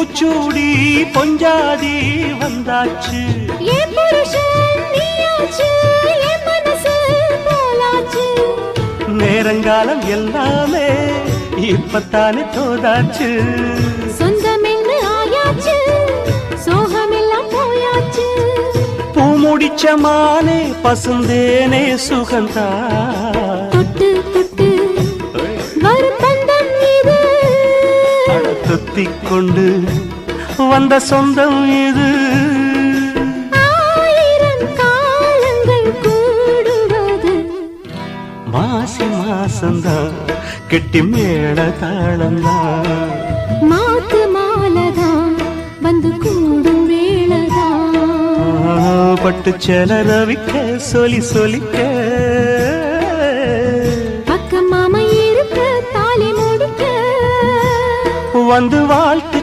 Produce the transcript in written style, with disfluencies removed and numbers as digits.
பூச்சூடி பொஞ்சாதி வந்தாச்சு என் புருஷன் நீயாச்சு என் மனசு போலாச்சு நேரங்காலம் எல்லாமே இப்பத்தானே தோதாச்சு சொந்தம் என்ன ஆயாச்சு சோகமெல்லாம் போயாச்சு பூ முடிச்ச மானே பசுந்தேனே சுகந்தா தொட்டு தொட்டு வரும் பந்தம் இது தொத்திக் கொண்டு வந்த சொந்தம் இது ஆயிரம் காலங்கள் கூடுவது மாசி மாசந்தான் கெட்டி மேள தாளந்தான் மாத்து மாலதான் வந்து கூடும் வேளதான் பட்டு செல ரவிக்க சொல்லி சொல்லிக்க பக்கம் மாமா இருக்க தாலி முடிக்க வந்து வாழ்த்து